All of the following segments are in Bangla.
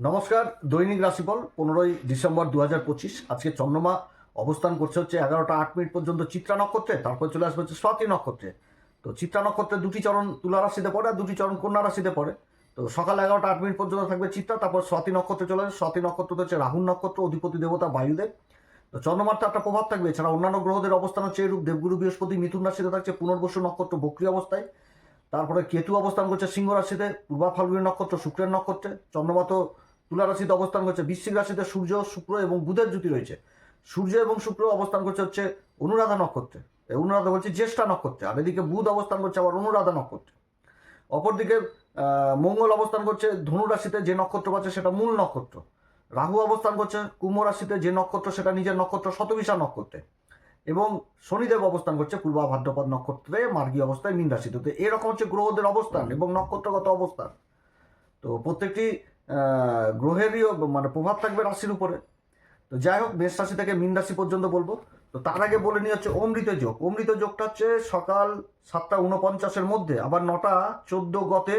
নমস্কার। দৈনিক রাশিফল 15ই ডিসেম্বর 2025। আজকে চন্দ্রমা অবস্থান করছে হচ্ছে 11টা 8 মিনিট পর্যন্ত চিত্রা নক্ষত্রে, তারপর চলে আসবে হচ্ছে স্বাতী নক্ষত্রে। তো চিত্রা নক্ষত্রে দুটি চরণ তুলা রাশিতে পড়ে আর দুটি চরণ কন্যা রাশিতে পড়ে। তো সকাল 11টা 8 মিনিট পর্যন্ত থাকবে চিত্রা, তারপর স্বাতী নক্ষত্রে চলে আসবে। স্বাতী নক্ষত্র হচ্ছে রাহুর নক্ষত্র, অধিপতি দেবতা বায়ুদেব। তো চন্দ্রমার তো একটা প্রভাব থাকবে। এছাড়া অন্যান্য গ্রহদের অবস্থান হচ্ছে এরূপ: দেবগুরু বৃহস্পতি মিথুন রাশিতে থাকছে পুনর্বসু নক্ষত্র বক্রী অবস্থায়। তারপরে কেতু অবস্থান করছে সিংহ রাশিতে পূর্বা ফাল্গুনী নক্ষত্র শুক্রের নক্ষত্রে। চন্দ্রমা তো তুলা রাশিতে অবস্থান করছে। বৃশ্চিক রাশিতে সূর্য, শুক্র এবং বুধের জুতি রয়েছে। সূর্য এবং শুক্র অবস্থান করছে হচ্ছে অনুরাধা নক্ষত্রে, অনুরাধা বলছি জ্যেষ্ঠা নক্ষত্রে। আর এদিকে বুধ অবস্থান করছে আবার অনুরাধা নক্ষত্রে। অপরদিকে মঙ্গল অবস্থান করছে ধনু রাশিতে, যে নক্ষত্র পাচ্ছে সেটা মূল নক্ষত্র। রাহু অবস্থান করছে কুম্ভ রাশিতে, যে নক্ষত্র সেটা নিজের নক্ষত্র শতবিশা নক্ষত্রে। এবং শনিদেব অবস্থান করছে পূর্বা ভাদ্রপদ নক্ষত্রে মার্গী অবস্থায় মীন রাশিতে। তো এরকম হচ্ছে গ্রহদের অবস্থান এবং নক্ষত্রগত অবস্থান। তো প্রত্যেকটি গ্রহেরই মানে প্রভাব থাকবে রাশির উপরে। তো যাই হোক, মেষ রাশি থেকে মীন রাশি পর্যন্ত বলবো। তো তার আগে বলে নিয়ে হচ্ছে অমৃত যোগ। অমৃত যোগটা হচ্ছে সকাল 7টা 49-এর মধ্যে, আবার 9টা 14 গতে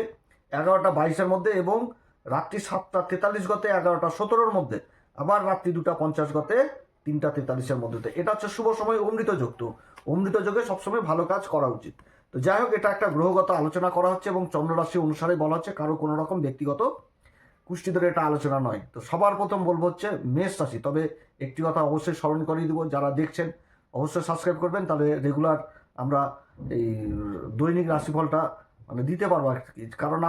11টা 22-এর মধ্যে, এবং রাত্রি 7টা 43 গতে 11টা 17-এর মধ্যে, আবার রাত্রি 2টা 50 গতে 3টা 43-এর মধ্যে। তো এটা হচ্ছে শুভ সময় অমৃত যোগ। তো অমৃত যোগে সবসময় ভালো কাজ করা উচিত। তো যাই হোক, এটা একটা গ্রহগত আলোচনা করা হচ্ছে এবং চন্দ্ররাশি অনুসারে বলা হচ্ছে, কারো কোনো রকম ব্যক্তিগত কুষ্টি ধরে এটা আলোচনা নয়। তো সবার প্রথম বলবো হচ্ছে মেষ রাশি। তবে একটি কথা অবশ্যই স্মরণ করিয়ে দিব, যারা দেখছেন অবশ্যই সাবস্ক্রাইব করবেন, তাহলে রেগুলার আমরা এই দৈনিক রাশিফলটা মানে দিতে পারবো আর কি। কারণ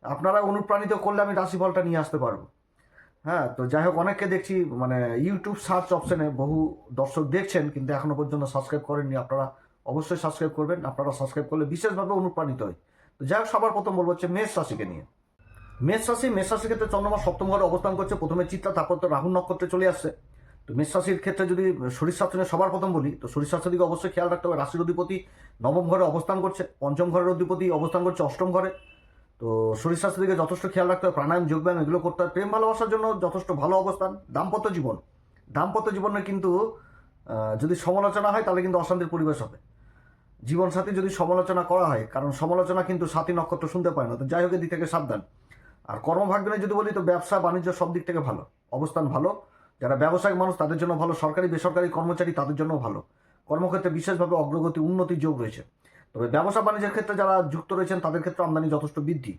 আপনারা অনুপ্রাণিত করলে আমি রাশিফলটা নিয়ে আসতে পারবো। হ্যাঁ, তো যাই হোক, অনেককে দেখছি মানে ইউটিউব সার্চ অপশনে বহু দর্শক দেখছেন কিন্তু এখনো পর্যন্ত সাবস্ক্রাইব করেননি। আপনারা অবশ্যই সাবস্ক্রাইব করবেন। আপনারা সাবস্ক্রাইব করলে বিশেষভাবে অনুপ্রাণিত হয়। তো যাই হোক, সবার প্রথম বলবো হচ্ছে মেষ রাশিকে নিয়ে। মেষ রাশির ক্ষেত্রে চন্দ্রমা সপ্তম ঘরে অবস্থান করছে। প্রথমে চিত্রা, তারপর তো রাহু নক্ষত্রে চলে আসছে। তো মেষ রাশির ক্ষেত্রে যদি শরীর স্বাস্থ্য নিয়ে সবার প্রথম বলি, তো শরীর স্বাস্থ্যের দিকে অবশ্যই খেয়াল রাখতে হবে। রাশির অধিপতি নবম ঘরে অবস্থান করছে, পঞ্চম ঘরের অধিপতি অবস্থান করছে অষ্টম ঘরে। তো শরীর স্বাস্থ্যের দিকে যথেষ্ট খেয়াল রাখতে হবে। প্রাণায়াম, যোগব্যায়াম এগুলো করতে হবে। প্রেম ভালোবাসার জন্য যথেষ্ট ভালো অবস্থান। দাম্পত্য জীবনে কিন্তু যদি সমালোচনা হয় তাহলে কিন্তু অশান্তির পরিবেশ হবে। জীবনসাথী যদি সমালোচনা করা হয়, কারণ সমালোচনা কিন্তু সাথী নক্ষত্র শুনতে পায় না। তো যাই হোক, এদিক থেকে সাবধান। আর কর্মভাগ্যে যদি বলি, তো ব্যবসা বাণিজ্য সব দিক থেকে ভালো অবস্থান, ভালো। যারা ব্যবসায়িক মানুষ তাদের জন্য ভালো, সরকারি বেসরকারি কর্মচারী তাদের জন্য ভালো। কর্মক্ষেত্রে বিশেষভাবে অগ্রগতি উন্নতির যোগ রয়েছে। তবে ব্যবসা বাণিজ্যের ক্ষেত্রে যারা যুক্ত রয়েছেন তাদের ক্ষেত্রে আমদানি যথেষ্ট বৃদ্ধি।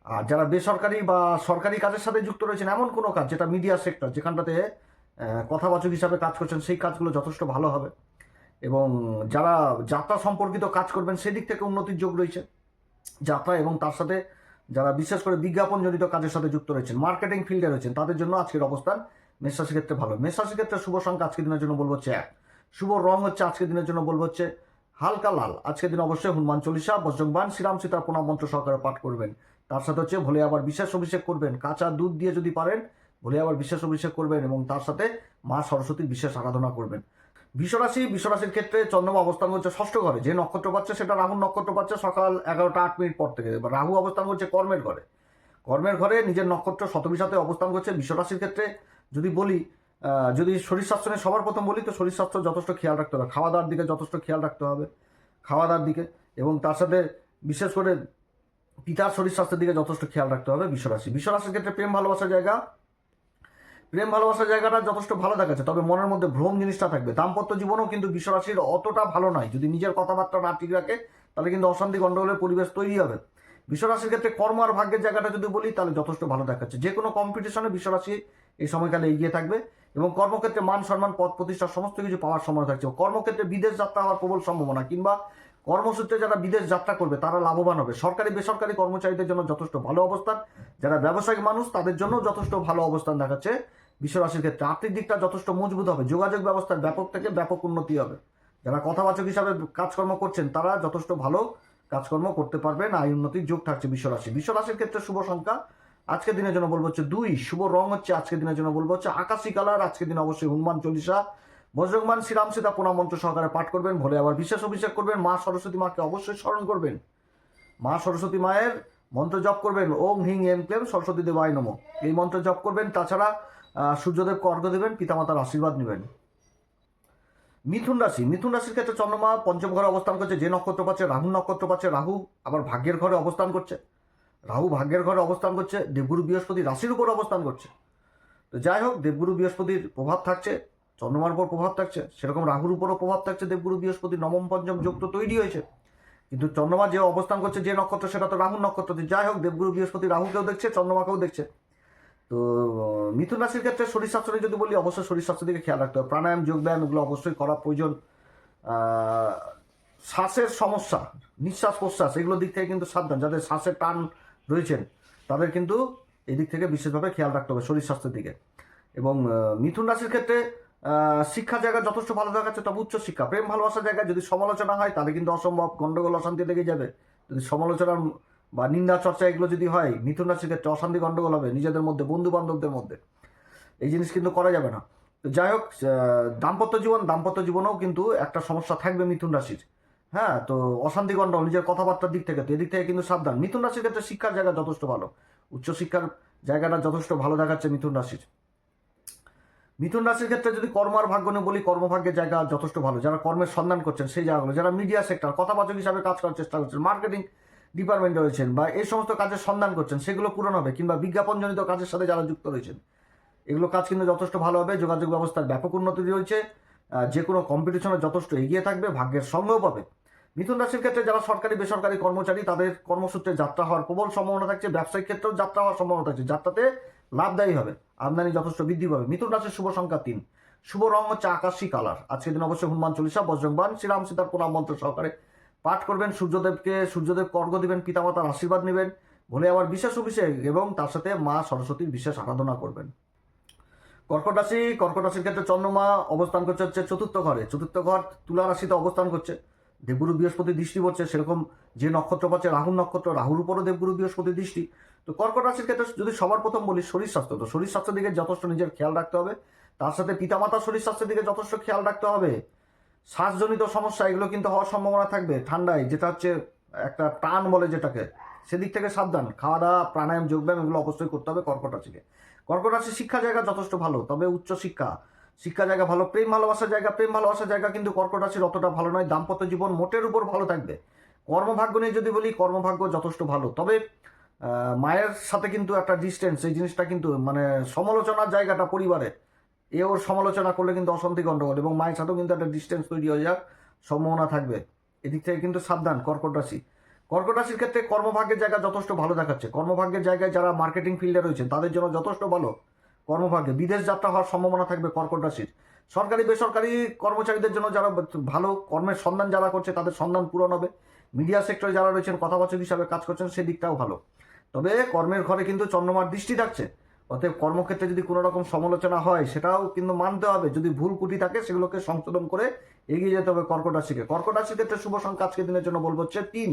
আর যারা বেসরকারি বা সরকারি কাজের সাথে যুক্ত রয়েছেন, এমন কোনো কাজ যেটা মিডিয়া সেক্টর, যেখানটাতে কথাবাচক হিসাবে কাজ করছেন, সেই কাজগুলো যথেষ্ট ভালো হবে। এবং যারা যাত্রা সম্পর্কিত কাজ করবেন সেদিক থেকে উন্নতির যোগ রয়েছে। যাত্রা এবং তার সাথে যারা বিশেষ করে বিজ্ঞাপন জনিত কাজের সাথে যুক্ত রয়েছেন, মার্কেটিং ফিল্ডে রয়েছেন, তাদের জন্য আজকের অবস্থান মেষ রাশির ক্ষেত্রে ভালো। মেষ রাশির ক্ষেত্রে শুভ সংখ্যা আজকের দিনের জন্য বলবো হচ্ছে 1। শুভ রং হচ্ছে আজকের দিনের জন্য বলবো হচ্ছে হালকা লাল। আজকের দিন অবশ্যই হনুমান চল্লিশা, বজ্রংবাণ, শ্রীরাম সীতার প্রণাম মন্ত্র সহকারে পাঠ করবেন। তার সাথে হচ্ছে ভোলে আবার বিশেষ অভিষেক করবেন। কাঁচা দুধ দিয়ে যদি পারেন ভোলে আবার বিশেষ অভিষেক করবেন, এবং তার সাথে মা সরস্বতীর বিশেষ আরাধনা করবেন। বিশ্বরাশির ক্ষেত্রে চন্দ্রমা অবস্থান করছে ষষ্ঠ ঘরে। যে নক্ষত্র পাচ্ছে সেটা রাহুর নক্ষত্র পাচ্ছে সকাল 11টা 8 মিনিট পর থেকে। রাহু অবস্থান করছে কর্মের ঘরে নিজের নক্ষত্র শতবিশাতে অবস্থান করছে। বিশ্বরাশির ক্ষেত্রে যদি বলি, যদি শরীর স্বাস্থ্য নিয়ে সবার প্রথম বলি, তো শরীর স্বাস্থ্য যথেষ্ট খেয়াল রাখতে হবে। খাওয়া দাওয়ার দিকে যথেষ্ট খেয়াল রাখতে হবে, এবং তার সাথে বিশেষ করে পিতার শরীর স্বাস্থ্যের দিকে যথেষ্ট খেয়াল রাখতে হবে। বিশ্বরাশির ক্ষেত্রে প্রেম ভালোবাসার জায়গাটা যথেষ্ট ভালো দেখাচ্ছে, তবে মনের মধ্যে ভ্রম জিনিসটা থাকবে। দাম্পত্য জীবনও কিন্তু বিশ্বরাশির অতটা ভালো নয়। যদি নিজের কথাবার্তা না ঠিক রাখে তাহলে কিন্তু অশান্তি গণ্ডগোলের পরিবেশ তৈরি হবে। বিশ্বরাশির ক্ষেত্রে কর্ম আর ভাগ্যের জায়গাটা যদি বলি, তাহলে যথেষ্ট ভালো দেখাচ্ছে। যে কোনো কম্পিটিশনে বিশ্বরাশি এই সময়কালে এগিয়ে থাকবে, এবং কর্মক্ষেত্রে মান সম্মান পদ প্রতিষ্ঠা সমস্ত কিছু পাওয়ার সময় থাকছে। কর্মক্ষেত্রে বিদেশ যাত্রা হওয়ার প্রবল সম্ভাবনা, কিংবা কর্মসূত্রে যারা বিদেশ যাত্রা করবে তারা লাভবান হবে। সরকারি বেসরকারি কর্মচারীদের জন্য যথেষ্ট ভালো অবস্থান। যারা ব্যবসায়িক মানুষ তাদের জন্য যথেষ্ট ভালো অবস্থান দেখাচ্ছে বিশ্বরাশির ক্ষেত্রে। আর্থিক দিকটা যথেষ্ট মজবুত হবে। যোগাযোগ ব্যবস্থার ব্যাপক থেকে ব্যাপক উন্নতি হবে। যারা কথাবাচক হিসাবে কাজকর্ম করছেন তারা যথেষ্ট ভালো কাজকর্ম করতে পারবেন। আয় উন্নতির যোগ থাকছে বিশ্বরাশির ক্ষেত্রে শুভ সংখ্যা আজকের দিনের জন্য বলবো হচ্ছে 2। শুভ রং হচ্ছে আজকের দিনের জন্য বলবো হচ্ছে আকাশী কালার। আজকের দিন অবশ্যই হনুমান চল্লিশা, বজ্রংবাণ, শ্রীরাম সীতা প্রণাম মন্ত্র সহকারে পাঠ করবেন। ভোলে আবার বিশেষ অভিষেক করবেন। মা সরস্বতী মাকে অবশ্যই স্মরণ করবেন। মা সরস্বতী মায়ের মন্ত্র জপ করবেন, ওম হিং এম ক্লেম সরস্বতী দেবায় নমঃ, এই মন্ত্র জপ করবেন। তাছাড়া সূর্যদেবকে অর্ঘ্য দেবেন, পিতামাতার আশীর্বাদ নেবেন। মিথুন রাশির ক্ষেত্রে চন্দ্রমা পঞ্চম ঘরে অবস্থান করছে। যে নক্ষত্র পাচ্ছে রাহু নক্ষত্র পাচ্ছে। রাহু আবার ভাগ্যের ঘরে অবস্থান করছে। রাহু ভাগ্যের ঘরে অবস্থান করছে, দেবগুরু বৃহস্পতি রাশির উপর অবস্থান করছে। তো যাই হোক, দেবগুরু বৃহস্পতির প্রভাব থাকছে, চন্দ্রমার উপর প্রভাব থাকছে, সেরকম রাহুর উপরও প্রভাব থাকছে। দেবগুরু বৃহস্পতির নবম পঞ্চম যোগ তো তৈরি হয়েছে, কিন্তু চন্দ্রমা যে অবস্থান করছে যে নক্ষত্র, সেটা তো রাহুর নক্ষত্র। যাই হোক, দেবগুরু বৃহস্পতি রাহুকেও দেখছে, চন্দ্রমাকেও দেখছে। তো মিথুন রাশির ক্ষেত্রে শরীর স্বাস্থ্য নিয়ে যদি বলি, অবশ্যই শরীর স্বাস্থ্যের দিকে খেয়াল রাখতে হবে। প্রাণায়াম, যোগব্যায়াম এগুলো অবশ্যই করা প্রয়োজন। শ্বাসের সমস্যা, নিঃশ্বাস প্রশ্বাস এগুলোর দিক থেকে কিন্তু সাবধান। যাদের শ্বাসের টান রয়েছেন তাদের কিন্তু এদিক থেকে বিশেষভাবে খেয়াল রাখতে হবে শরীর স্বাস্থ্যের দিকে। এবং মিথুন রাশির ক্ষেত্রে শিক্ষা জায়গা যথেষ্ট ভালো দেখাচ্ছে, তবে উচ্চ শিক্ষা, প্রেম ভালোবাসার জায়গায় যদি সমালোচনা হয় তাহলে কিন্তু অসম্ভব, গন্ডগোল অশান্তি লেগে যাবে। যদি সমালোচনা বা নিন্দা চর্চা এগুলো যদি হয়, মিথুন রাশির ক্ষেত্রে অশান্তি গন্ডগোল হবে নিজেদের মধ্যে, বন্ধু বান্ধবদের মধ্যে। এই জিনিস কিন্তু করা যাবে না। তো যাই হোক, দাম্পত্য জীবনেও কিন্তু একটা সমস্যা থাকবে মিথুন রাশির। হ্যাঁ, তো অশান্তি গন্ডগোল নিজের কথাবার্তার দিক থেকে, তো এদিক থেকে কিন্তু সাবধান। মিথুন রাশির ক্ষেত্রে শিক্ষার জায়গা যথেষ্ট ভালো, উচ্চশিক্ষার জায়গাটা যথেষ্ট ভালো দেখাচ্ছে মিথুন রাশির। মিথুন রাশির ক্ষেত্রে যদি কর্ম আর ভাগ্য নিয়ে বলি, কর্মভাগ্যের জায়গা যথেষ্ট ভালো। যারা কর্মের সন্ধান করছেন সেই জায়গাগুলো, যারা মিডিয়া সেক্টর, কথাবাচক হিসাবে কাজ করার চেষ্টা করছেন, মার্কেটিং ডিপার্টমেন্টে রয়েছেন বা এই সমস্ত কাজের সন্ধান করছেন, সেগুলো পূরণ হবে। কিংবা বিজ্ঞাপনজনিত কাজের সাথে যারা যুক্ত রয়েছেন, এগুলো কাজ কিন্তু যথেষ্ট ভালো হবে। যোগাযোগ ব্যবস্থার ব্যাপক উন্নতি রয়েছে, যে কোনো কম্পিটিশনে যথেষ্ট এগিয়ে থাকবে, ভাগ্যের সঙ্গও পাবে। মিথুন রাশির ক্ষেত্রে যারা সরকারি বেসরকারি কর্মচারী, তাদের কর্মসূত্রে যাত্রা হওয়ার প্রবল সম্ভাবনা থাকছে। ব্যবসায়িক ক্ষেত্রেও যাত্রা হওয়ার সম্ভাবনা থাকছে, যাত্রাতে লাভদায়ী হবে, আমদানি যথেষ্ট বৃদ্ধি পাবে। মিথুন রাশির শুভ সংখ্যা 3, শুভ রং হচ্ছে আকাশী কালার। আজকের দিন অবশ্যই হনুমান চল্লিশা, বজ্রংবাণ, শ্রীরাম সীতার প্রণাম মন্ত্র সহকারে পাঠ করবেন। সূর্যদেব অর্ঘ্য দিবেন, পিতামাতার আশীর্বাদ নেবেন, ভোলে আবার বিশেষ অভিষেক এবং তার সাথে মা সরস্বতীর বিশেষ আরাধনা করবেন। কর্কট রাশির ক্ষেত্রে চন্দ্রমা অবস্থান করছে হচ্ছে চতুর্থ ঘর তুলা রাশিতে অবস্থান করছে। দেবগুরু বৃহস্পতি দৃষ্টি পড়ছে, সেরকম যে নক্ষত্র পাচ্ছে রাহুর নক্ষত্র, রাহুর উপরও দেবগুরু বৃহস্পতি দৃষ্টি। তো কর্কট রাশির ক্ষেত্রে যদি সবার প্রথম বলি শরীর স্বাস্থ্য, তো শরীর স্বাস্থ্যের দিকে যথেষ্ট নিজের খেয়াল রাখতে হবে। তার সাথে পিতামাতার শরীর স্বাস্থ্যের দিকে যথেষ্ট খেয়াল রাখতে হবে। শ্বাসজনিত সমস্যা এগুলো কিন্তু হওয়ার সম্ভাবনা থাকবে। ঠান্ডায় যেটা হচ্ছে একটা টান বলে যেটাকে, সেদিক থেকে সাবধান। খাওয়া দাওয়া, প্রাণায়াম, যোগব্যায়াম এগুলো অবশ্যই করতে হবে কর্কট রাশিকে। কর্কট রাশির শিক্ষা জায়গা যথেষ্ট ভালো, তবে উচ্চ শিক্ষা জায়গা ভালো। প্রেম ভালোবাসার জায়গা কিন্তু কর্কট রাশির অতটা ভালো নয়। দাম্পত্য জীবন মোটের উপর ভালো থাকবে। কর্মভাগ্য নিয়ে যদি বলি, কর্মভাগ্য যথেষ্ট ভালো, তবে মায়ের সাথে কিন্তু একটা ডিস্টেন্স, এই জিনিসটা কিন্তু মানে সমালোচনার জায়গাটা পরিবারে, ওর সমালোচনা করলে কিন্তু অশান্তি গণ্ডগোল, এবং মায়ের সাথেও কিন্তু একটা ডিস্টেন্স তৈরি হয়ে যাওয়ার সম্ভাবনা থাকবে। এদিক থেকে কিন্তু সাবধান কর্কট রাশির ক্ষেত্রে কর্মভাগ্যের জায়গা যথেষ্ট ভালো দেখাচ্ছে। কর্মভাগ্যের জায়গায় যারা মার্কেটিং ফিল্ডে রয়েছেন তাদের জন্য যথেষ্ট ভালো কর্মভাগ্যে। বিদেশ যাত্রা হওয়ার সম্ভাবনা থাকবে কর্কট রাশির। সরকারি বেসরকারি কর্মচারীদের জন্য যারা ভালো কর্মের সন্ধান যারা করছে তাদের সন্ধান পূরণ হবে। মিডিয়া সেক্টরে যারা রয়েছেন, কথাবাচক হিসাবে কাজ করছেন, সেদিকটাও ভালো। তবে কর্মের ঘরে কিন্তু চন্দ্রমার দৃষ্টি থাকছে, অতএব কর্মক্ষেত্রে যদি কোনো রকম সমালোচনা হয় সেটাও কিন্তু মানতে হবে। যদি ভুল ত্রুটি থাকে সেগুলোকে সংশোধন করে এগিয়ে যেতে হবে কর্কট রাশিকে। কর্কট রাশির ক্ষেত্রে শুভ সংখ্যা আজকের দিনের জন্য বলবো হচ্ছে 3,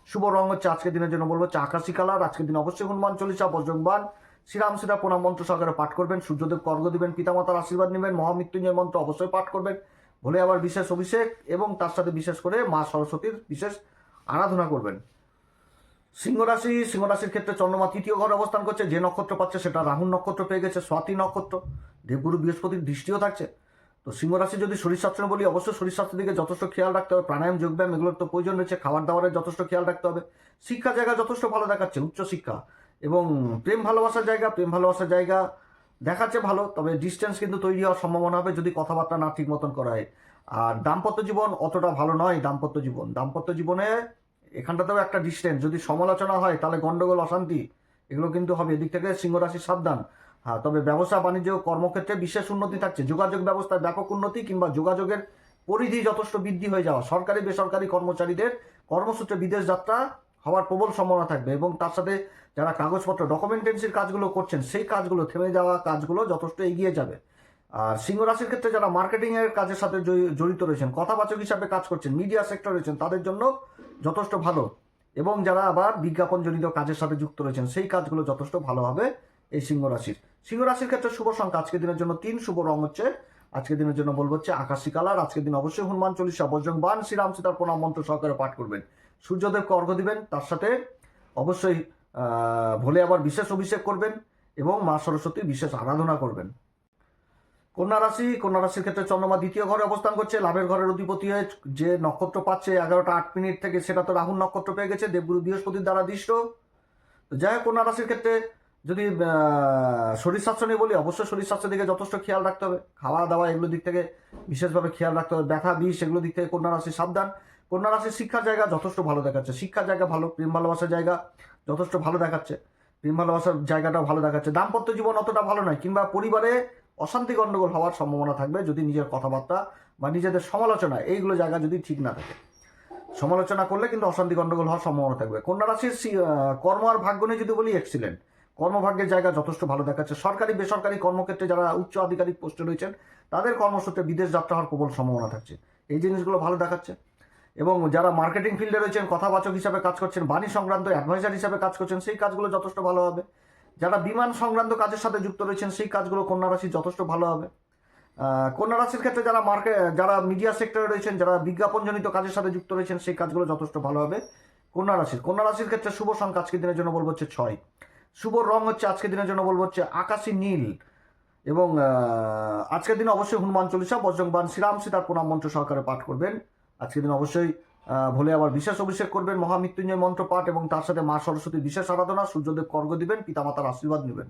শুভ রং হচ্ছে আজকের দিনের জন্য বলবো হচ্ছে আকাশী কালার। আজকের দিন অবশ্যই হনুমান চল্লিশা, বজ্রংবাণ, শ্রীরাম সীতা প্রণাম মন্ত্র সহকারে পাঠ করবেন। সূর্যদেব অর্ঘ্য দিবেন, পিতামাতার আশীর্বাদ নেবেন, মহামৃত্যুঞ্জয় মন্ত্র অবশ্যই পাঠ করবেন, ভোলে আবার বিশেষ অভিষেক এবং তার সাথে বিশেষ করে মা সরস্বতীর বিশেষ আরাধনা করবেন। সিংহ রাশির ক্ষেত্রে চন্দ্রমা তৃতীয় ঘরে অবস্থান করছে। যে নক্ষত্র পাচ্ছে সেটা রাহুর নক্ষত্র পেয়ে গেছে, স্বাতী নক্ষত্র। দেবগুরু বৃহস্পতির দৃষ্টিও থাকছে। তো সিংহ রাশি যদি শরীর স্বাস্থ্য বলি, অবশ্যই শরীর স্বাস্থ্যের দিকে যথেষ্ট খেয়াল রাখতে হবে। প্রাণায়াম, যোগব্যায়াম এগুলোর তো প্রয়োজন রয়েছে। খাবার দাবারের যথেষ্ট খেয়াল রাখতে হবে। শিক্ষা জায়গা যথেষ্ট ভালো দেখাচ্ছে, উচ্চশিক্ষা। এবং প্রেম ভালোবাসার জায়গা দেখাচ্ছে ভালো, তবে ডিস্টেন্স কিন্তু তৈরি হওয়ার সম্ভাবনা হবে যদি কথাবার্তা না ঠিক মতন করা হয়। আর দাম্পত্য জীবন অতটা ভালো নয়। দাম্পত্য জীবনে এখানটাতেও একটা ডিস্টেন্স, যদি সমালোচনা হয় তাহলে গন্ডগোল, অশান্তি এগুলো কিন্তু হবে। এদিক থেকে সিংহ রাশি সাবধান। হ্যাঁ, তবে ব্যবসা বাণিজ্য কর্মক্ষেত্রে বিশেষ উন্নতি থাকছে। যোগাযোগ ব্যবস্থায় ব্যাপক উন্নতি কিংবা যোগাযোগের পরিধি যথেষ্ট বৃদ্ধি হয়ে যাওয়া। সরকারি বেসরকারি কর্মচারীদের কর্মসূত্রে বিদেশ যাত্রা হওয়ার প্রবল সম্ভাবনা থাকবে, এবং তার সাথে যারা কাগজপত্র ডকুমেন্টেন্সির কাজগুলো করছেন সেই কাজগুলো থেমে যাওয়া কাজগুলো যথেষ্ট এগিয়ে যাবে। আর সিংহ রাশির ক্ষেত্রে যারা মার্কেটিং এর কাজের সাথে জড়িত রয়েছেন, কথাবাচক হিসাবে কাজ করছেন, মিডিয়া সেক্টর রয়েছেন, তাদের জন্য যথেষ্ট ভালো। এবং যারা আবার বিজ্ঞাপনজনিত কাজের সাথে যুক্ত রয়েছেন সেই কাজগুলো যথেষ্ট ভালো হবে এই সিংহ রাশির ক্ষেত্রে শুভ সংখ্যা আজকের দিনের জন্য 3, শুভ রং হচ্ছে আজকের দিনের জন্য বলবো হচ্ছে আকাশী কালার। আজকের দিন অবশ্যই হনুমান চল্লিশা, বজ্রংবাণ, শ্রীরাম সীতার প্রণাম মন্ত্র সহকারে পাঠ করবেন। সূর্যদেবকে অর্ঘ্য দিবেন, তার সাথে অবশ্যই ভোলে আবার বিশেষ অভিষেক করবেন এবং মা সরস্বতীর বিশেষ আরাধনা করবেন। কন্যা রাশির ক্ষেত্রে চন্দ্রমা দ্বিতীয় ঘরে অবস্থান করছে। লাভের ঘরের অধিপতি হয়ে যে নক্ষত্র পাচ্ছে 11টা 8 মিনিট থেকে, সেটা তো রাহুর নক্ষত্র পেয়ে গেছে, দেবগুরু বৃহস্পতির দ্বারা দৃষ্ট। তো যাই হোক, কন্যা রাশির ক্ষেত্রে যদি শরীর স্বাস্থ্য নিয়ে বলি, অবশ্যই শরীর স্বাস্থ্যের দিকে যথেষ্ট খেয়াল রাখতে হবে। খাওয়া দাওয়া এগুলোর দিক থেকে বিশেষভাবে খেয়াল রাখতে হবে। ব্যথা বিষ এগুলোর দিক থেকে কন্যা রাশি সাবধান। কন্যা রাশির শিক্ষার জায়গা যথেষ্ট ভালো দেখাচ্ছে, শিক্ষার জায়গা ভালো, প্রেম ভালোবাসার জায়গা যথেষ্ট ভালো দেখাচ্ছে, প্রেম ভালোবাসার জায়গাটাও ভালো দেখাচ্ছে। দাম্পত্য জীবন অতটা ভালো নয়, কিংবা পরিবারে অশান্তি গণ্ডগোল হওয়ার সম্ভাবনা থাকবে যদি নিজের কথাবার্তা বা নিজেদের সমালোচনা এইগুলো জায়গা যদি ঠিক না থাকে। সমালোচনা করলে কিন্তু অশান্তি গণ্ডগোল হওয়ার সম্ভাবনা থাকবে। কন্যা রাশির কর্ম আর ভাগ্য নিয়ে যদি বলি, এক্সিলেন্ট, কর্মভাগ্যের জায়গা যথেষ্ট ভালো দেখাচ্ছে। সরকারি বেসরকারি কর্মক্ষেত্রে যারা উচ্চ আধিকারিক পোস্টে রয়েছেন তাদের কর্মসূত্রে বিদেশ যাত্রা হওয়ার প্রবল সম্ভাবনা থাকছে, এই জিনিসগুলো ভালো দেখাচ্ছে। এবং যারা মার্কেটিং ফিল্ডে রয়েছেন, কথাবাচক হিসাবে কাজ করছেন, বাণী সংক্রান্ত অ্যাডভাইজার হিসাবে কাজ করছেন, সেই কাজগুলো যথেষ্ট ভালো হবে। যারা বিমান সংক্রান্ত কাজের সাথে যুক্ত রয়েছেন সেই কাজগুলো কন্যা রাশি যথেষ্ট ভালো হবে। কন্যা রাশির ক্ষেত্রে যারা মিডিয়া সেক্টরে রয়েছেন, যারা বিজ্ঞাপনজনিত কাজের সাথে যুক্ত রয়েছেন সেই কাজগুলো যথেষ্ট ভালো হবে কন্যা রাশির ক্ষেত্রে শুভ সংখ্যা আজকের দিনের জন্য বলবো হচ্ছে 6। শুভ রং হচ্ছে আজকের দিনের জন্য বলবো হচ্ছে আকাশী নীল। এবং আজকের দিনে অবশ্যই হনুমান চল্লিশা, বজ্রংবাণ, শ্রীরাম সীতার প্রণাম মন্ত্র সহকারে পাঠ করবেন। আজকের দিন অবশ্যই ভোলে আবার বিশেষ অভিষেক করবেন, মহামৃত্যুঞ্জয় মন্ত্র পাঠ এবং তার সাথে মা সরস্বতীর বিশেষ আরাধনা, সূর্যদেব কর্ঘ্য দিবেন, পিতামাতার আশীর্বাদ নেবেন।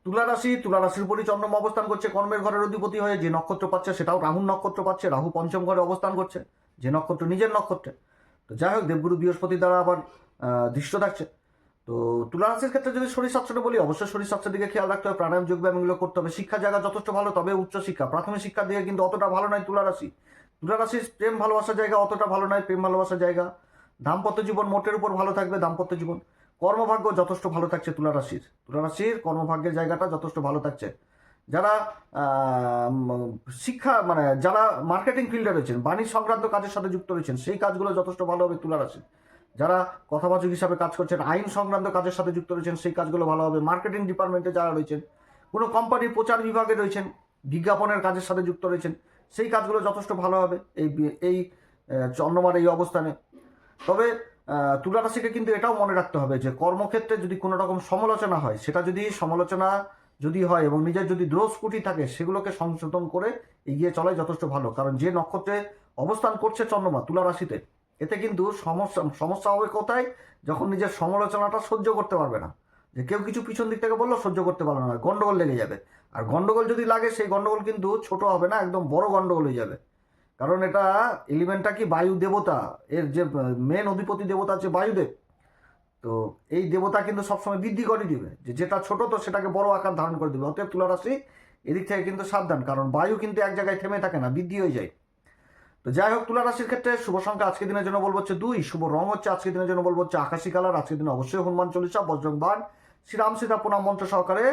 তুলা রাশির উপরই চন্দ্রমা অবস্থান করছে কর্মের ঘরের অধিপতি হয়ে। যে নক্ষত্র পাচ্ছে সেটাও রাহুর নক্ষত্র পাচ্ছে, রাহু পঞ্চম ঘরে অবস্থান করছে, যে নক্ষত্র নিজের নক্ষত্রে। তো যাই হোক, দেবগুরু বৃহস্পতি দ্বারা আবার দৃষ্ট থাকছে। তো তুলা রাশির ক্ষেত্রে যদি শরীর স্বাস্থ্যটা বলি, অবশ্যই শরীর স্বাস্থ্যের দিকে খেয়াল রাখতে হবে, প্রাণায়াম যোগব্যায়াম এগুলো করতে হবে। শিক্ষার জায়গা যথেষ্ট ভালো, তবে উচ্চশিক্ষা প্রাথমিক শিক্ষার দিকে কিন্তু অতটা ভালো নয় তুলা রাশির প্রেম ভালোবাসার জায়গা অতটা ভালো নয়, প্রেম ভালোবাসার জায়গা। দাম্পত্য জীবন মোটের উপর ভালো থাকবে, দাম্পত্য জীবন। কর্মভাগ্য যথেষ্ট ভালো থাকছে তুলা রাশির কর্মভাগ্যের জায়গাটা যথেষ্ট ভালো থাকছে। যারা শিক্ষা যারা মার্কেটিং ফিল্ডে রয়েছেন, বাণিজ্য সংক্রান্ত কাজের সাথে যুক্ত রয়েছেন সেই কাজগুলো যথেষ্ট ভালো হবে তুলা রাশির। যারা কথাবাচক হিসাবে কাজ করছেন, আইন সংক্রান্ত কাজের সাথে যুক্ত রয়েছেন সেই কাজগুলো ভালো হবে। মার্কেটিং ডিপার্টমেন্টে যারা রয়েছেন, কোনো কোম্পানির প্রচার বিভাগে রয়েছেন, বিজ্ঞাপনের কাজের সাথে যুক্ত রয়েছেন সেই কাজগুলো যথেষ্ট ভালো হবে এই চন্দ্রমার এই অবস্থানে। তবে তুলা রাশিকে কিন্তু এটাও মনে রাখতে হবে যে কর্মক্ষেত্রে যদি কোনো রকম সমালোচনা হয়, সেটা যদি হয় এবং নিজের যদি দোষ ত্রুটি থাকে সেগুলোকে সংশোধন করে এগিয়ে চলাই যথেষ্ট ভালো। কারণ যে নক্ষত্রে অবস্থান করছে চন্দ্রমা তুলা রাশিতে, এতে কিন্তু সমস্যা হবে কোথায়? যখন নিজের সমালোচনাটা সহ্য করতে পারবে না, যে কেউ কিছু পিছন দিক থেকে বললো সহ্য করতে পারবে না, গন্ডগোল লেগে যাবে। আর গন্ডগোল যদি লাগে সেই গন্ডগোল কিন্তু ছোট হবে না, একদম বড় গন্ডগোল হয়ে যাবে। কারণ এটা এলিমেন্টটা কি বায়ু দেবতা, এর যে মেন অধিপতি দেবতা হচ্ছে বায়ুদেব। তো এই দেবতা কিন্তু সবসময় বৃদ্ধি করে দিবে, যেটা ছোট তো সেটাকে বড় আকার ধারণ করে দিবে। অতএব তুলা রাশি এদিক থেকে কিন্তু সাবধান, কারণ বায়ু কিন্তু এক জায়গায় থেমে থাকে না, বৃদ্ধি হয়ে যায়। তো যাই হোক, তুলা রাশির ক্ষেত্রে শুভ সংখ্যা আজকের দিনের জন্য বলবো হচ্ছে 2। শুভ রং হচ্ছে আজকের দিনের জন্য বলবো হচ্ছে আকাশী কালার। আজকের দিনে অবশ্যই হনুমান চল্লিশা, বজ্রংবাণ, শ্রীরাম সীতা প্রণাম মন্ত্র সহকারে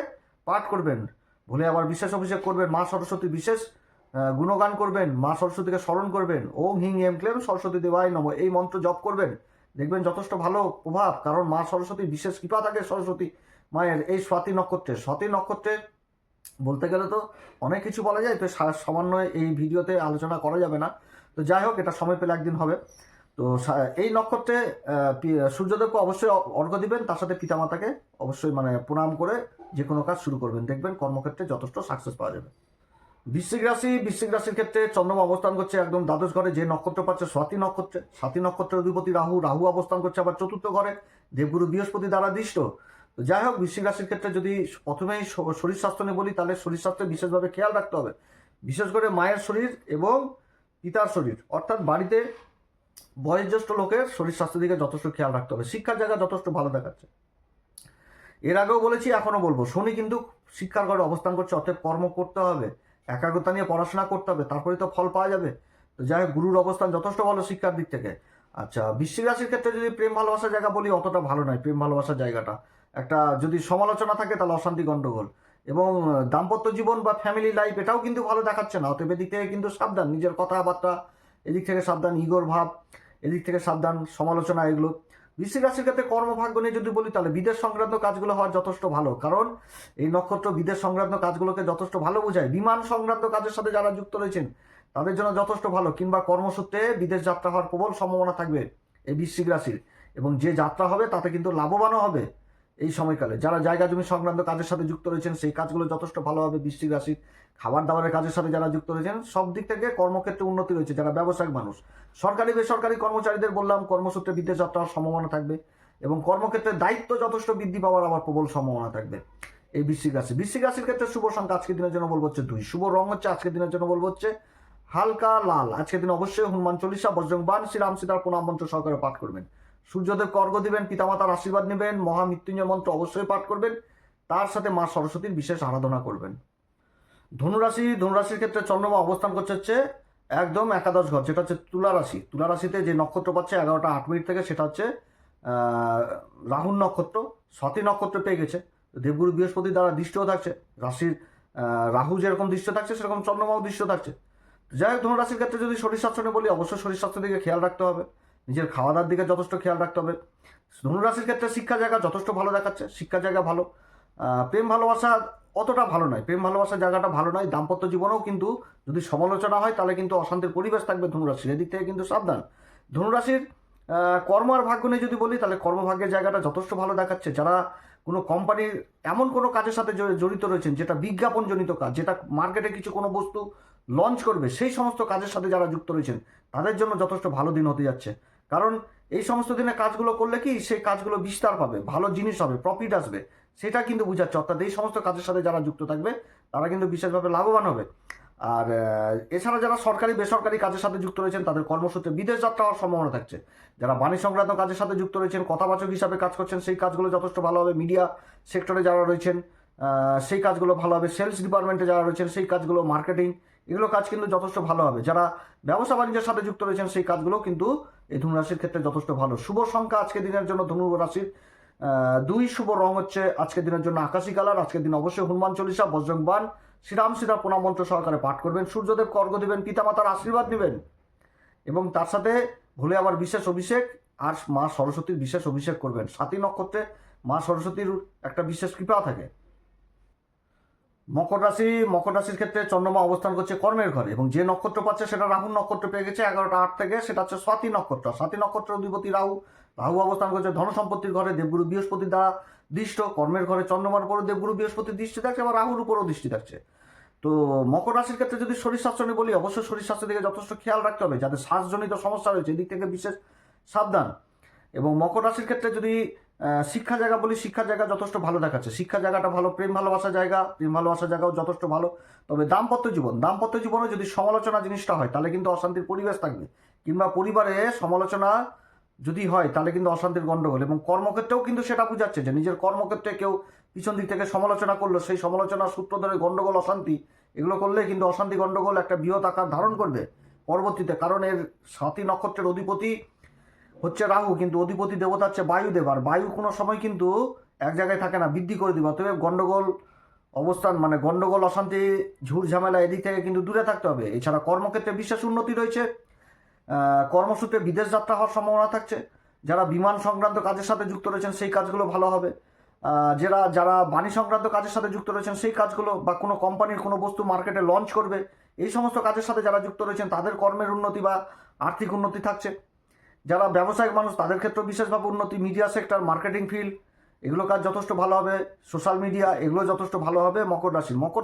পাঠ করবেন। ভুলে আবার বিশেষ অভিষেক করবেন, মা সরস্বতীর বিশেষ গুণগান করবেন, মা সরস্বতীকে স্মরণ করবেন, ওং হিং এম ক্লেম সরস্বতী দেবায় নম, এই মন্ত্র জপ করবেন, দেখবেন যথেষ্ট ভালো প্রভাব। কারণ মা সরস্বতীর বিশেষ কৃপা থাকে সরস্বতী মায়ের এই স্বাতী নক্ষত্রে বলতে গেলে তো অনেক কিছু বলা যায়, তো সামান্য এই ভিডিওতে আলোচনা করা যাবে না। তো যাই হোক, এটা সময় পেলে একদিন হবে। তো এই নক্ষত্রে সূর্যদেবকে অবশ্যই অর্ঘ্য দিবেন, তার সাথে পিতামাতাকে অবশ্যই প্রণাম করে যে কোনো কাজ শুরু করবেন, দেখবেন কর্মক্ষেত্রে যথেষ্ট সাকসেস পাওয়া যাবে। বৃশ্চিক রাশির ক্ষেত্রে চন্দ্রমা অবস্থান করছে একদম দ্বাদশ ঘরে, যে নক্ষত্র পাচ্ছে স্বাতী নক্ষত্রের অধিপতি রাহু অবস্থান করছে আবার চতুর্থ ঘরে, দেবগুরু বৃহস্পতি দ্বারা দৃষ্ট। তো যাই হোক, বৃশ্চিক রাশির ক্ষেত্রে যদি প্রথমেই শরীর স্বাস্থ্য নিয়ে বলি, তাহলে শরীর স্বাস্থ্যে বিশেষভাবে খেয়াল রাখতে হবে, বিশেষ করে মায়ের শরীর এবং পিতার শরীর, অর্থাৎ বাড়িতে বয়োজ্যেষ্ঠ লোকের শরীর স্বাস্থ্যের দিকে যথেষ্ট খেয়াল রাখতে হবে। শিক্ষার জায়গা যথেষ্ট ভালো দেখাচ্ছে, এর আগেও বলেছি এখনও বলবো। শনি কিন্তু শিক্ষার ঘরে অবস্থান করছে, অতএব কর্ম করতে হবে, একাগ্রতা নিয়ে পড়াশোনা করতে হবে, তারপরে তো ফল পাওয়া যাবে। তো যাই হোক, গুরুর অবস্থান যথেষ্ট ভালো শিক্ষার দিক থেকে। আচ্ছা, বৃশ্চিক রাশির ক্ষেত্রে যদি প্রেম ভালোবাসার জায়গা বলি, অতটা ভালো নয় প্রেম ভালোবাসার জায়গাটা। একটা যদি সমালোচনা থাকে তাহলে অশান্তি গণ্ডগোল, এবং দাম্পত্য জীবন বা ফ্যামিলি লাইফ এটাও কিন্তু ভালো দেখাচ্ছে না। অতএব এদিক থেকে কিন্তু সাবধান, নিজের কথাবার্তা এদিক থেকে সাবধান, ইগোর ভাব এদিক থেকে সাবধান, সমালোচনা এগুলো। বৃশ্চিক রাশির ক্ষেত্রে কর্মভাগ্য নিয়ে যদি বলি, তাহলে বিদেশ সংক্রান্ত কাজগুলো হওয়ার যথেষ্ট ভালো, কারণ এই নক্ষত্র বিদেশ সংক্রান্ত কাজগুলোকে যথেষ্ট ভালো বোঝায়। বিমান সংক্রান্ত কাজের সাথে যারা যুক্ত রয়েছেন তাদের জন্য যথেষ্ট ভালো, কিংবা কর্মসূত্রে বিদেশ যাত্রা হওয়ার প্রবল সম্ভাবনা থাকবে এই বৃশ্চিক রাশির। এবং যে যাত্রা হবে তাতে কিন্তু লাভবানও হবে এই সময়কালে। যারা জায়গা জমি সংক্রান্ত কাজের সাথে যুক্ত রয়েছেন সেই কাজগুলো যথেষ্ট ভালো হবে বৃশ্চিক রাশির। খাবার দাবারের কাজের সাথে যারা যুক্ত রয়েছেন সব দিক থেকে কর্মক্ষেত্রে উন্নতি রয়েছে। যারা ব্যবসায়িক মানুষ, সরকারি বেসরকারি কর্মচারীদের বললাম কর্মসূত্রে বিদেশ যাত্রার সম্ভাবনা থাকবে। এবং কর্মক্ষেত্রে দায়িত্ব যথেষ্ট বৃদ্ধি পাওয়ার আবার প্রবল সম্ভাবনা থাকবে এই বৃশ্চিক রাশি। বৃশ্চিক রাশির ক্ষেত্রে শুভ সংখ্যা আজকের দিনের জন্য বলবো হচ্ছে 2। শুভ রং হচ্ছে আজকের দিনের জন্য বলবো হচ্ছে হালকা লাল। আজকের দিন অবশ্যই হনুমান চল্লিশা, বজরং বাণ, শ্রীরাম সীতার প্রণাম মন্ত্র সহকারে পাঠ করবেন। সূর্যদেবকে অর্ঘ্য দিবেন, পিতামাতার আশীর্বাদ নেবেন, মহামৃত্যুঞ্জয় মন্ত্র অবশ্যই পাঠ করবেন, তার সাথে মা সরস্বতীর বিশেষ আরাধনা করবেন। ধনুরাশির ক্ষেত্রে চন্দ্রমা অবস্থান করছে হচ্ছে একদম একাদশ ঘর, যেটা হচ্ছে তুলা রাশি। তুলা রাশিতে যে নক্ষত্র পাচ্ছে 11টা 8 মিনিট থেকে, সেটা হচ্ছে রাহুর নক্ষত্র। স্বাতী নক্ষত্র পেয়ে গেছে, দেবগুরু বৃহস্পতি দ্বারা দৃষ্টিও থাকছে। রাশির রাহু যেরকম দৃশ্য থাকছে সেরকম চন্দ্রমাও দৃশ্য থাকছে। যাই হোক, ধনুরাশির ক্ষেত্রে যদি শরীর স্বাস্থ্য নিয়ে বলি, অবশ্যই শরীর স্বাস্থ্যের দিকে খেয়াল রাখতে হবে, নিজের খাওয়া দাওয়ার দিকে যথেষ্ট খেয়াল রাখতে হবে। ধনুরাশির ক্ষেত্রে শিক্ষা জায়গা যথেষ্ট ভালো দেখাচ্ছে, শিক্ষা জায়গা ভালো। প্রেম ভালোবাসা অতটা ভালো নয়, প্রেম ভালোবাসার জায়গাটা ভালো নয়। দাম্পত্য জীবনেও কিন্তু যদি সমালোচনা হয় তাহলে কিন্তু অশান্তির পরিবেশ থাকবে ধনুরাশির, এদিক থেকে কিন্তু সাবধান। ধনুরাশির কর্ম আর ভাগ্য নিয়ে যদি বলি, তাহলে কর্মভাগ্যের জায়গাটা যথেষ্ট ভালো দেখাচ্ছে। যারা কোনো কোম্পানির এমন কোনো কাজের সাথে জড়িত রয়েছেন যেটা বিজ্ঞাপনজনিত কাজ, যেটা মার্কেটে কিছু কোনো বস্তু লঞ্চ করবে, সেই সমস্ত কাজের সাথে যারা যুক্ত রয়েছেন তাদের জন্য যথেষ্ট ভালো দিন হতে যাচ্ছে। কারণ এই সমস্ত দিনে কাজগুলো করলে কি সেই কাজগুলো বিস্তার পাবে, ভালো জিনিস হবে, প্রফিট আসবে, সেটা কিন্তু বোঝাচ্ছে। অর্থাৎ এই সমস্ত কাজের সাথে যারা যুক্ত থাকবে তারা কিন্তু বিশেষভাবে লাভবান হবে। আর এছাড়া যারা সরকারি বেসরকারি কাজের সাথে যুক্ত রয়েছেন তাদের কর্মসূত্রে বিদেশ যাত্রা হওয়ার সম্ভাবনা থাকছে। যারা বাণিজ্য সংক্রান্ত কাজের সাথে যুক্ত রয়েছেন, কথাবাচক হিসাবে কাজ করছেন, সেই কাজগুলো যথেষ্ট ভালো হবে। মিডিয়া সেক্টরে যারা রয়েছেন সেই কাজগুলো ভালো হবে। সেলস ডিপার্টমেন্টে যারা রয়েছেন সেই কাজগুলো, মার্কেটিং, এগুলো কাজ কিন্তু যথেষ্ট ভালো হবে। যারা ব্যবসা বাণিজ্যের সাথে যুক্ত রয়েছেন সেই কাজগুলো কিন্তু এই ধনুরাশির ক্ষেত্রে যথেষ্ট ভালো। শুভ সংখ্যা আজকের দিনের জন্য ধনু রাশির 2। শুভ রং হচ্ছে আজকের দিনের জন্য আকাশী কালার। আজকের দিন অবশ্যই হনুমান চল্লিশা, বজরং বাণ, শ্রীরাম সীতার প্রণাম মন্ত্র সহকারে পাঠ করবেন। সূর্যদেবকে অর্ঘ্য দিবেন, পিতামাতার আশীর্বাদ নেবেন এবং তার সাথে ভুলে আবার বিশেষ অভিষেক আর মা সরস্বতীর বিশেষ অভিষেক করবেন। স্বাতী নক্ষত্রে মা সরস্বতীর একটা বিশেষ কৃপা থাকে। মকর রাশির ক্ষেত্রে চন্দ্রমা অবস্থান করছে কর্মের ঘরে এবং যে নক্ষত্র পাচ্ছে সেটা রাহুর নক্ষত্র পেয়ে গেছে 11টা 8 থেকে, সেটা হচ্ছে স্বাতী নক্ষত্র। স্বাতী নক্ষত্রের অধিপতি রাহু অবস্থান করছে ধন সম্পত্তির ঘরে, দেবগুরু বৃহস্পতির দ্বারা দৃষ্ট। কর্মের ঘরে চন্দ্রমার উপরে দেবগুরু বৃহস্পতির দৃষ্টি থাকছে এবং রাহুর উপরও দৃষ্টি থাকছে। তো মকর রাশির ক্ষেত্রে যদি শরীর স্বাস্থ্য নিয়ে বলি, অবশ্যই শরীর স্বাস্থ্যের দিকে যথেষ্ট খেয়াল রাখতে হবে। যাদের শ্বাসজনিত সমস্যা রয়েছে এদিক থেকে বিশেষ সাবধান। এবং মকর রাশির ক্ষেত্রে যদি শিক্ষা জায়গা বলি, শিক্ষা জায়গা যথেষ্ট ভালো দেখাচ্ছে, শিক্ষা জায়গাটা ভালো। প্রেম ভালোবাসা জায়গাও যথেষ্ট ভালো। তবে দাম্পত্য জীবনে যদি সমালোচনা জিনিসটা হয় তাহলে কিন্তু অশান্তির পরিবেশ থাকবে, কিংবা পরিবারে সমালোচনা যদি হয় তাহলে কিন্তু অশান্তির গণ্ডগোল। এবং কর্মক্ষেত্রেও কিন্তু সেটা বোঝাচ্ছে যে নিজের কর্মক্ষেত্রে কেউ পিছন দিক থেকে সমালোচনা করলো, সেই সমালোচনার সূত্র ধরে গণ্ডগোল, অশান্তি, এগুলো করলে কিন্তু অশান্তি গণ্ডগোল একটা বৃহৎ আকার ধারণ করবে পরবর্তীতে। কারণ এর স্বাতী নক্ষত্রের অধিপতি হচ্ছে রাহু, কিন্তু অধিপতি দেবতা হচ্ছে বায়ুদেব। আর বায়ু কোনো সময় কিন্তু এক জায়গায় থাকে না, বৃদ্ধি করে দিবে। অতএব গণ্ডগোল অবস্থান মানে গণ্ডগোল, অশান্তি, ঝুট ঝামেলা এদিক থেকে কিন্তু দূরে থাকতে হবে। এছাড়া কর্মক্ষেত্রে বিশেষ উন্নতি রয়েছে, কর্মসূত্রে বিদেশ যাত্রা হওয়ার সম্ভাবনা থাকছে। যারা বিমান সংক্রান্ত কাজের সাথে যুক্ত রয়েছেন সেই কাজগুলো ভালো হবে। যারা বাণিজ্য সংক্রান্ত কাজের সাথে যুক্ত রয়েছেন সেই কাজগুলো, বা কোনো কোম্পানির কোনো বস্তু মার্কেটে লঞ্চ করবে, এই সমস্ত কাজের সাথে যারা যুক্ত রয়েছেন তাদের কর্মের উন্নতি বা আর্থিক উন্নতি থাকছে। যারা ব্যবসায়িক মানুষ তাদের ক্ষেত্রে বিশেষভাবে উন্নতি। মিডিয়া সেক্টর, মার্কেটিং ফিল্ড, এগুলো কাজ যথেষ্ট ভালো হবে। সোশ্যাল মিডিয়া, এগুলো যথেষ্ট ভালো হবে মকর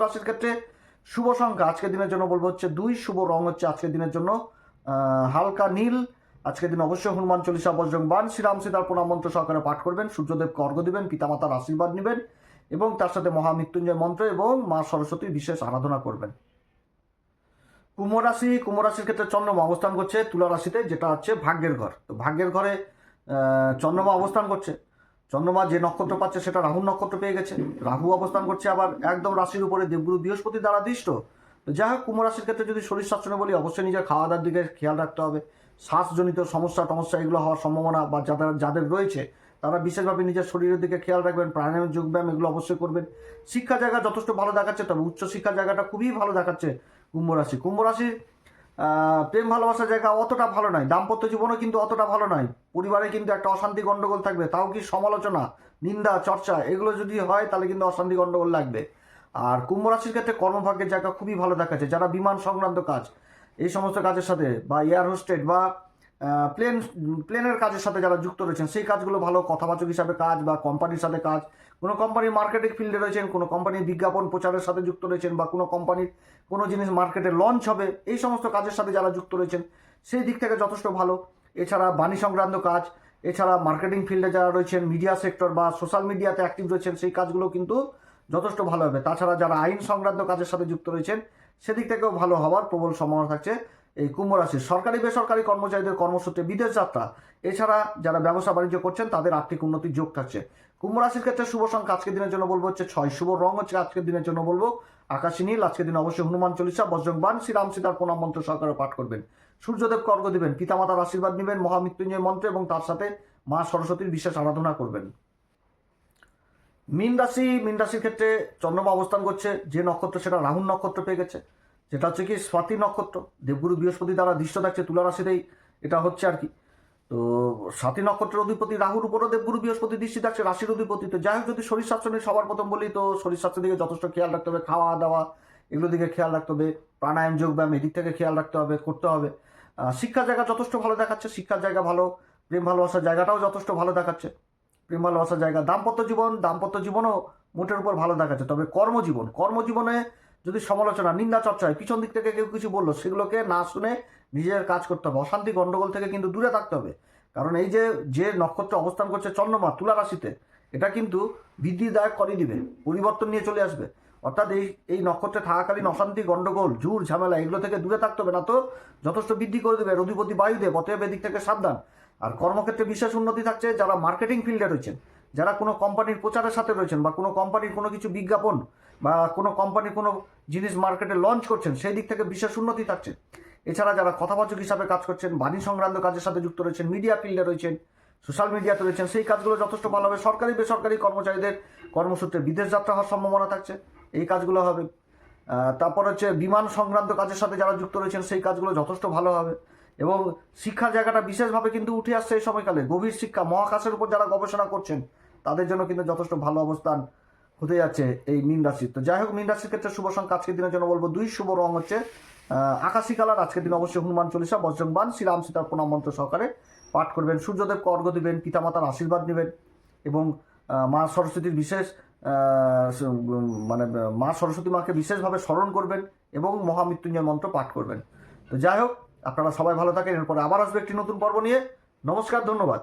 রাশির ক্ষেত্রে শুভ সংখ্যা আজকের দিনের জন্য বলবো হচ্ছে 2। শুভ রং হচ্ছে আজকের দিনের জন্য হালকা নীল। আজকের দিন অবশ্যই হনুমান চল্লিশা, বজরং বাণ, শ্রীরাম সীতার প্রণাম মন্ত্র সহকারে পাঠ করবেন। সূর্যদেবকে অর্ঘ্য দিবেন, পিতামাতার আশীর্বাদ নেবেন এবং তার সাথে মহামৃত্যুঞ্জয় মন্ত্র এবং মা সরস্বতীর বিশেষ আরাধনা করবেন। কুম্ভ রাশির ক্ষেত্রে চন্দ্রমা অবস্থান করছে তুলা রাশিতে, যেটা হচ্ছে ভাগ্যের ঘর। তো ভাগ্যের ঘরে চন্দ্রমা অবস্থান করছে। চন্দ্রমা যে নক্ষত্র পাচ্ছে সেটা রাহুর নক্ষত্র পেয়ে গেছে। রাহু অবস্থান করছে আবার একদম রাশির উপরে দেবগুরু বৃহস্পতি দ্বারা দৃষ্ট। তো যাই হোক, কুম্ভ রাশির ক্ষেত্রে যদি শরীর স্বাস্থ্য বলি, অবশ্যই নিজের খাওয়া দাওয়ার দিকে খেয়াল রাখতে হবে। শ্বাসজনিত সমস্যা এগুলো হওয়ার সম্ভাবনা বা যাদের রয়েছে তারা বিশেষভাবে নিজের শরীরের দিকে খেয়াল রাখবেন। প্রাণায়াম, যোগব্যায়াম এগুলো অবশ্যই করবেন। শিক্ষা জায়গা যথেষ্ট ভালো দেখাচ্ছে, তবে উচ্চশিক্ষা জায়গাটা খুবই ভালো দেখাচ্ছে কুম্ভ রাশির প্রেম ভালোবাসার জায়গা অতটা ভালো নয়। দাম্পত্য জীবনও কিন্তু অতটা ভালো নয়। পরিবারে কিন্তু একটা অশান্তি গণ্ডগোল থাকবে, তাও কি সমালোচনা, নিন্দা, চর্চা এগুলো যদি হয় তাহলে কিন্তু অশান্তি গণ্ডগোল লাগবে। আর কুম্ভ রাশির ক্ষেত্রে কর্মভাগ্যের জায়গা খুবই ভালো দেখাচ্ছে। যারা বিমান সংক্রান্ত কাজ, এই সমস্ত কাজের সাথে, বা এয়ার হোস্টেড বা প্লেনের কাজের সাথে যারা যুক্ত রয়েছেন সেই কাজগুলো ভালো। কথাবাচক হিসাবে কাজ বা কোম্পানির সাথে কাজ, কোনো কোম্পানির মার্কেটিং ফিল্ডে রয়েছেন, কোনো কোম্পানির বিজ্ঞাপন প্রচারের সাথে যুক্ত রয়েছেন, বা কোনো কোম্পানির কোনো জিনিস মার্কেটে লঞ্চ হবে, এই সমস্ত কাজের সাথে যারা যুক্ত রয়েছেন সেই দিক থেকে যথেষ্ট ভালো। এছাড়া বাণী সংক্রান্ত কাজ, এছাড়া মার্কেটিং ফিল্ডে যারা রয়েছেন, মিডিয়া সেক্টর বা সোশ্যাল মিডিয়াতে অ্যাক্টিভ রয়েছেন, সেই কাজগুলো কিন্তু যথেষ্ট ভালো হবে। তাছাড়া যারা আইন সংক্রান্ত কাজের সাথে যুক্ত রয়েছেন সেদিক থেকেও ভালো হওয়ার প্রবল সম্ভাবনা থাকছে এই কুম্ভ রাশির। সরকারি বেসরকারি কর্মচারীদের কর্মসূত্রে বিদেশ যাত্রা, এছাড়া যারা ব্যবসা বাণিজ্য করছেন তাদের আর্থিক উন্নতির যোগ থাকছে। কুম্ভ রাশির ক্ষেত্রে শুভ সংখ্যা আজকের দিনের জন্য বলবো হচ্ছে 6। শুভ রং হচ্ছে আজকের দিনের জন্য বলবো আকাশী নীল। আজকের দিন অবশ্যই হনুমান চল্লিশা, বজ্রংবাণ, শ্রীরাম সীতার প্রণাম মন্ত্র সহকারে পাঠ করবেন। সূর্যদেবকে অর্ঘ্য দিবেন, পিতামাতার আশীর্বাদ নেবেন মহামৃত্যুঞ্জয় মন্ত্র এবং তার সাথে মা সরস্বতীর বিশেষ আরাধনা করবেন। মীন রাশির ক্ষেত্রে চন্দ্রমা অবস্থান করছে যে নক্ষত্র, সেটা রাহুল নক্ষত্র পেয়ে গেছে, যেটা হচ্ছে কি স্বাতি নক্ষত্র। দেবগুরু বৃহস্পতি দ্বারা দৃষ্ট থাকছে তুলা রাশিতেই, এটা হচ্ছে আর কি। তো স্বাতি নক্ষত্রের অধিপতি রাহুর উপরও দেবগুরু বৃহস্পতি দৃষ্টি থাকছে, রাশির অধিপতি। তো যাই হোক, যদি শরীর স্বাস্থ্য নিয়ে সবার প্রথম বলি, তো শরীর স্বাস্থ্যের দিকে যথেষ্ট খেয়াল রাখতে হবে। খাওয়া দাওয়া এগুলোর দিকে খেয়াল রাখতে হবে, প্রাণায়াম যোগব্যায়াম এদিক থেকে খেয়াল রাখতে হবে, করতে হবে। শিক্ষার জায়গা যথেষ্ট ভালো দেখাচ্ছে, শিক্ষার জায়গা ভালো, প্রেম ভালোবাসার জায়গাটাও যথেষ্ট ভালো দেখাচ্ছে, প্রেম ভালোবাসার জায়গা। দাম্পত্য জীবনও মোটের উপর ভালো দেখাচ্ছে। তবে কর্মজীবনে যদি সমালোচনা, নিন্দা চর্চা হয়, পিছন দিক থেকে কেউ কিছু বললো, সেগুলোকে না শুনে নিজের কাজ করতে হবে। অশান্তি গন্ডগোল থেকে কিন্তু দূরে থাকতে হবে। কারণ এই যে নক্ষত্র অবস্থান করছে চন্দ্রমা তুলা রাশিতে, এটা কিন্তু বৃদ্ধিদায়ক করে দিবে, পরিবর্তন নিয়ে চলে আসবে। অর্থাৎ এই নক্ষত্রে থাকাকালীন অশান্তি গন্ডগোল ঝুর ঝামেলা এগুলো থেকে দূরে থাকতে হবে, না তো যথেষ্ট বৃদ্ধি করে দেবে অধিপতি বায়ুদেব। অতএব এদিক থেকে সাবধান। আর কর্মক্ষেত্রে বিশেষ উন্নতি থাকছে যারা মার্কেটিং ফিল্ডে রয়েছেন, যারা কোনো কোম্পানির প্রচারের সাথে রয়েছেন, বা কোনো কোম্পানির কোনো কিছু বিজ্ঞাপন বা কোনো কোম্পানির কোনো জিনিস মার্কেটে লঞ্চ করছেন, সেই দিক থেকে বিশেষ উন্নতি থাকছে। এছাড়া যারা কথাবাচক হিসাবে কাজ করছেন, বাণী সংক্রান্ত কাজের সাথে যুক্ত রয়েছেন, মিডিয়া ফিল্ডে রয়েছেন, সোশ্যাল মিডিয়াতে রয়েছেন, সেই কাজগুলো যথেষ্ট ভালো হবে। সরকারি বেসরকারি কর্মচারীদের কর্মসূত্রে বিদেশ যাত্রা হওয়ার সম্ভাবনা থাকছে, এই কাজগুলো হবে। তারপর হচ্ছে বিমান সংক্রান্ত কাজের সাথে যারা যুক্ত রয়েছেন, সেই কাজগুলো যথেষ্ট ভালো হবে। এবং শিক্ষার জায়গাটা বিশেষভাবে কিন্তু উঠে আসছে এই সময়কালে। গভীর শিক্ষা, মহাকাশের উপর যারা গবেষণা করছেন, তাদের জন্য কিন্তু যথেষ্ট ভালো অবস্থান হতে যাচ্ছে এই মীন রাশির। তো যাই হোক, মীন রাশির ক্ষেত্রে শুভ সংখ্যা আজকের দিনের জন্য বলবো 2। শুভ রং হচ্ছে আকাশী কালার। আজকের দিন অবশ্যই হনুমান চল্লিশা, বজ্রংবাণ, শ্রীরাম সীতার প্রণাম মন্ত্র সহকারে পাঠ করবেন। সূর্যদেবকে অর্ঘ্য দিবেন, পিতামাতার আশীর্বাদ নেবেন এবং মা সরস্বতীর বিশেষ মা সরস্বতী মাকে বিশেষভাবে স্মরণ করবেন এবং মহামৃত্যুঞ্জয় মন্ত্র পাঠ করবেন। তো যাই হোক, আপনারা সবাই ভালো থাকেন। এরপরে আবার আসবে একটি নতুন পর্ব নিয়ে। নমস্কার, ধন্যবাদ।